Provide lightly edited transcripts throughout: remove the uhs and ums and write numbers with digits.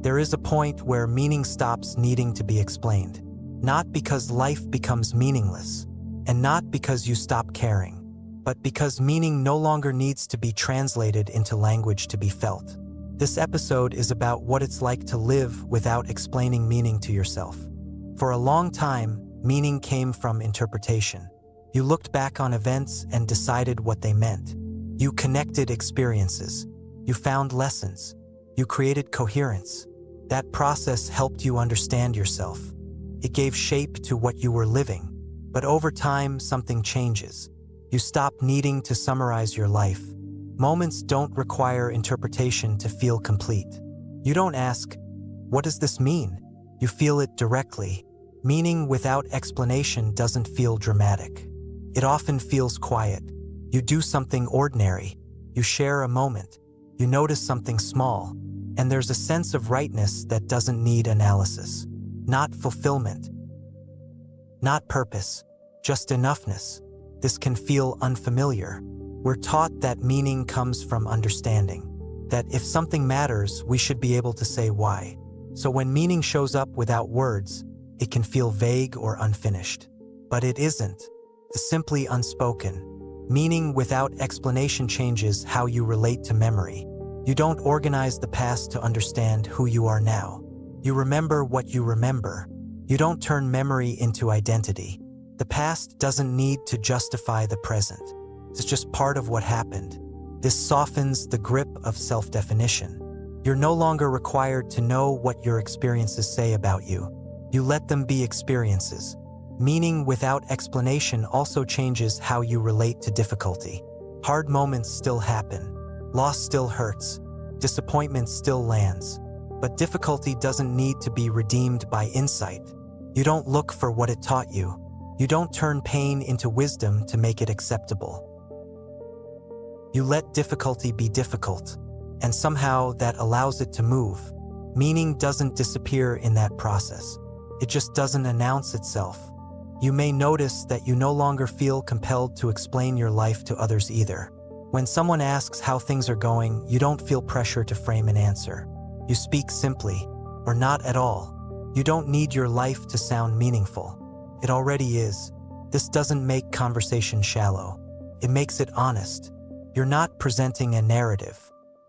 There is a point where meaning stops needing to be explained. Not because life becomes meaningless, and not because you stop caring, but because meaning no longer needs to be translated into language to be felt. This episode is about what it's like to live without explaining meaning to yourself. For a long time, meaning came from interpretation. You looked back on events and decided what they meant. You connected experiences. You found lessons. You created coherence. That process helped you understand yourself. It gave shape to what you were living. But over time, something changes. You stop needing to summarize your life. Moments don't require interpretation to feel complete. You don't ask, "What does this mean?" You feel it directly. Meaning without explanation doesn't feel dramatic. It often feels quiet. You do something ordinary. You share a moment. You notice something small. And there's a sense of rightness that doesn't need analysis. Not fulfillment. Not purpose. Just enoughness. This can feel unfamiliar. We're taught that meaning comes from understanding. That if something matters, we should be able to say why. So when meaning shows up without words, it can feel vague or unfinished. But it isn't. It's simply unspoken. Meaning without explanation changes how you relate to memory. You don't organize the past to understand who you are now. You remember what you remember. You don't turn memory into identity. The past doesn't need to justify the present. It's just part of what happened. This softens the grip of self-definition. You're no longer required to know what your experiences say about you. You let them be experiences. Meaning without explanation also changes how you relate to difficulty. Hard moments still happen. Loss still hurts. Disappointment still lands. But difficulty doesn't need to be redeemed by insight. You don't look for what it taught you. You don't turn pain into wisdom to make it acceptable. You let difficulty be difficult, and somehow that allows it to move. Meaning doesn't disappear in that process. It just doesn't announce itself. You may notice that you no longer feel compelled to explain your life to others either. When someone asks how things are going, you don't feel pressure to frame an answer. You speak simply, or not at all. You don't need your life to sound meaningful. It already is. This doesn't make conversation shallow. It makes it honest. You're not presenting a narrative.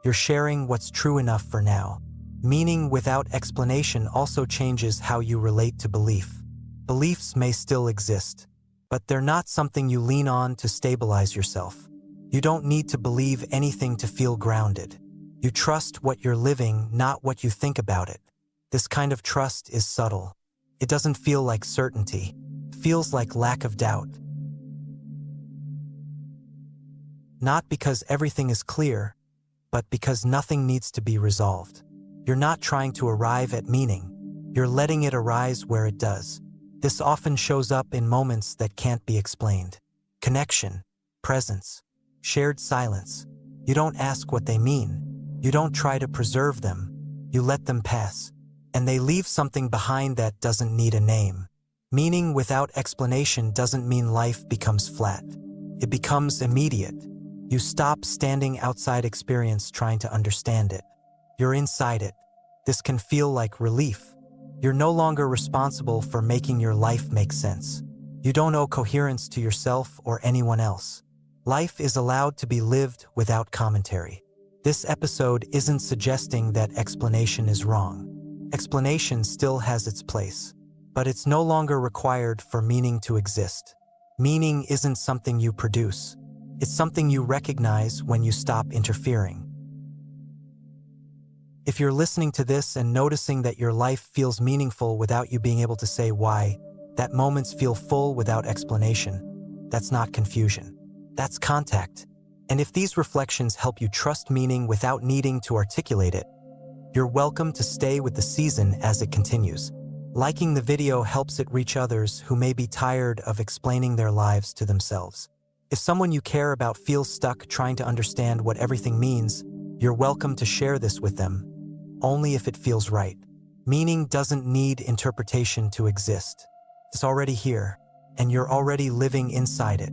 You're sharing what's true enough for now. Meaning without explanation also changes how you relate to belief. Beliefs may still exist, but they're not something you lean on to stabilize yourself. You don't need to believe anything to feel grounded. You trust what you're living, not what you think about it. This kind of trust is subtle. It doesn't feel like certainty. It feels like lack of doubt. Not because everything is clear, but because nothing needs to be resolved. You're not trying to arrive at meaning. You're letting it arise where it does. This often shows up in moments that can't be explained. Connection, presence, shared silence. You don't ask what they mean. You don't try to preserve them. You let them pass. And they leave something behind that doesn't need a name. Meaning without explanation doesn't mean life becomes flat. It becomes immediate. You stop standing outside experience trying to understand it. You're inside it. This can feel like relief. You're no longer responsible for making your life make sense. You don't owe coherence to yourself or anyone else. Life is allowed to be lived without commentary. This episode isn't suggesting that explanation is wrong. Explanation still has its place, but it's no longer required for meaning to exist. Meaning isn't something you produce. It's something you recognize when you stop interfering. If you're listening to this and noticing that your life feels meaningful without you being able to say why, that moments feel full without explanation, that's not confusion. That's contact. And if these reflections help you trust meaning without needing to articulate it, you're welcome to stay with the season as it continues. Liking the video helps it reach others who may be tired of explaining their lives to themselves. If someone you care about feels stuck trying to understand what everything means, you're welcome to share this with them, only if it feels right. Meaning doesn't need interpretation to exist. It's already here, and you're already living inside it.